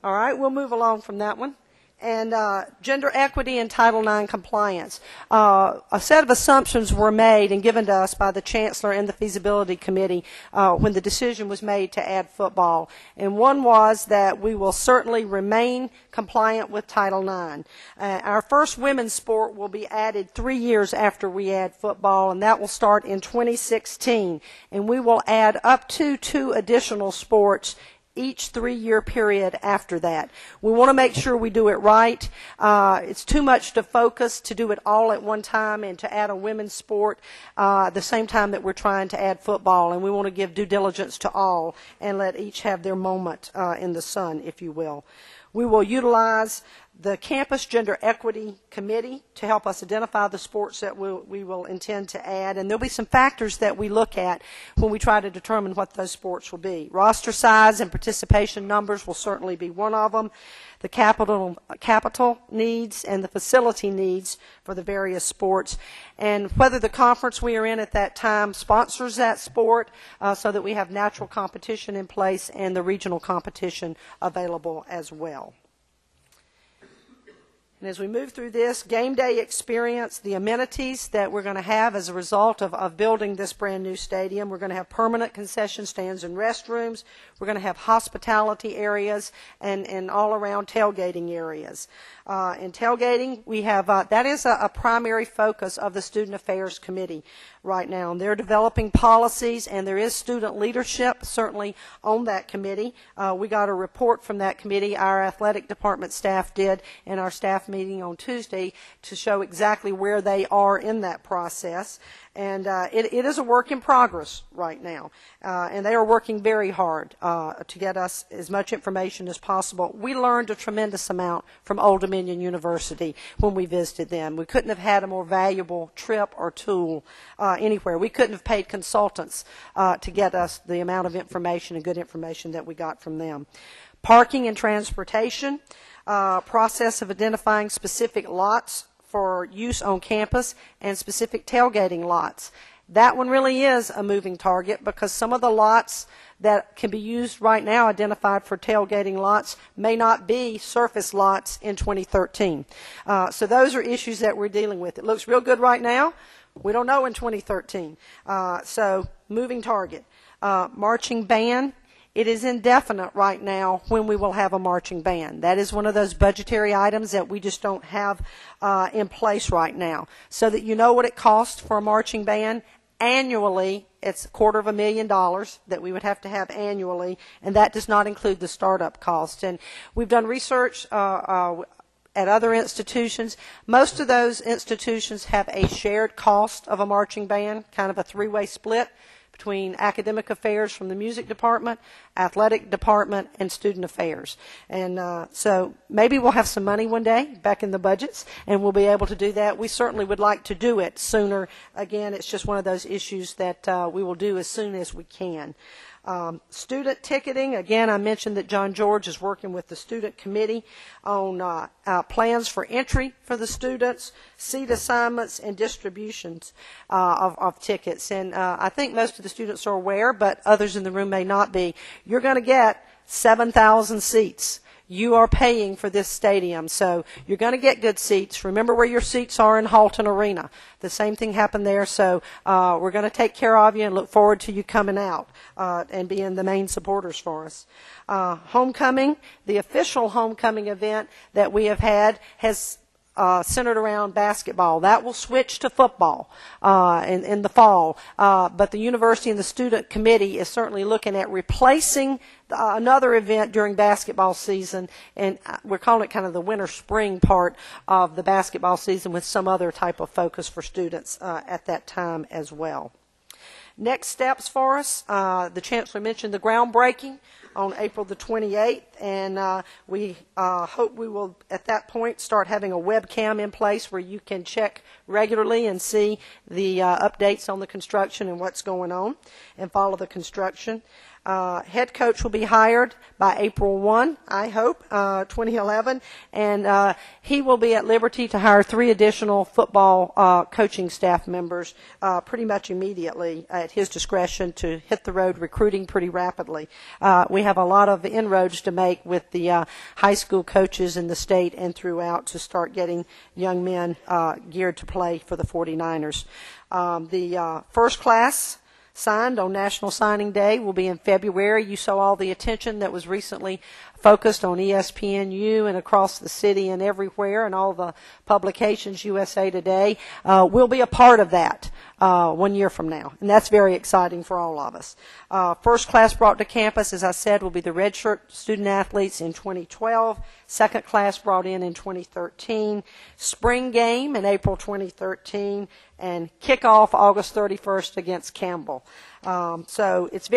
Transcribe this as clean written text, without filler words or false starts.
All right, we'll move along from that one. And gender equity and Title IX compliance. A set of assumptions were made and given to us by the Chancellor and the Feasibility Committee when the decision was made to add football. And one was that we will certainly remain compliant with Title IX. Our first women's sport will be added 3 years after we add football, and that will start in 2016. And we will add up to 2 additional sports each 3-year period after that. We want to make sure we do it right. It's too much to focus to do it all at one time and to add a women's sport at the same time that we're trying to add football, and we want to give due diligence to all and let each have their moment in the sun, if you will. We will utilize the Campus Gender Equity Committee to help us identify the sports that we will intend to add. And there'll be some factors that we look at when we try to determine what those sports will be. Roster size and participation numbers will certainly be one of them. The capital needs and the facility needs for the various sports, and whether the conference we are in at that time sponsors that sport so that we have natural competition in place and the regional competition available as well. And as we move through this game day experience, the amenities that we're going to have as a result of building this brand new stadium, we're going to have permanent concession stands and restrooms. We're going to have hospitality areas and all around tailgating areas. In tailgating, we have that is a primary focus of the Student Affairs Committee right now. And they're developing policies, and there is student leadership certainly on that committee. We got a report from that committee, our athletic department staff did, in our staff meeting on Tuesday to show exactly where they are in that process. And it is a work in progress right now, and they are working very hard to get us as much information as possible. We learned a tremendous amount from Old Dominion University when we visited them. We couldn't have had a more valuable trip or tool anywhere. We couldn't have paid consultants to get us the amount of information and good information that we got from them. Parking and transportation, process of identifying specific lots for use on campus and specific tailgating lots. That one really is a moving target because some of the lots that can be used right now, identified for tailgating lots, may not be surface lots in 2013. So those are issues that we're dealing with. It looks real good right now. We don't know in 2013. So moving target. Marching band. It is indefinite right now when we will have a marching band. That is one of those budgetary items that we just don't have in place right now. So that you know what it costs for a marching band. Annually, it's $250,000 that we would have to have annually, and that does not include the startup costs. And we've done research at other institutions. Most of those institutions have a shared cost of a marching band, kind of a 3-way split between academic affairs from the music department, athletic department, and student affairs. And so maybe we'll have some money one day back in the budgets, and we'll be able to do that. We certainly would like to do it sooner. Again, it's just one of those issues that we will do as soon as we can. Student ticketing, again, I mentioned that John George is working with the student committee on plans for entry for the students, seat assignments, and distributions of tickets. And I think most of the students are aware, but others in the room may not be. You're going to get 7,000 seats. You are paying for this stadium, so you're going to get good seats. Remember where your seats are in Halton Arena. The same thing happened there, so we're going to take care of you and look forward to you coming out and being the main supporters for us. Homecoming, the official homecoming event that we have had has centered around basketball. That will switch to football in the fall. But the university and the student committee is certainly looking at replacing another event during basketball season, and we're calling it kind of the winter-spring part of the basketball season with some other type of focus for students at that time as well. Next steps for us, the Chancellor mentioned the groundbreaking on April the 28th, and we hope we will at that point start having a webcam in place where you can check regularly and see the updates on the construction and what's going on and follow the construction. Head coach will be hired by April 1, I hope, 2011, and he will be at liberty to hire 3 additional football coaching staff members pretty much immediately at his discretion to hit the road recruiting pretty rapidly. We have a lot of inroads to make with the high school coaches in the state and throughout to start getting young men geared to play for the 49ers. The first class signed on National Signing Day will be in February. You saw all the attention that was recently focused on ESPNU and across the city and everywhere, and all the publications, USA Today. We'll be a part of that 1 year from now, and that's very exciting for all of us. First class brought to campus, as I said, will be the redshirt student athletes in 2012. Second class brought in 2013. Spring game in April 2013, and kickoff August 31st against Campbell. So it's very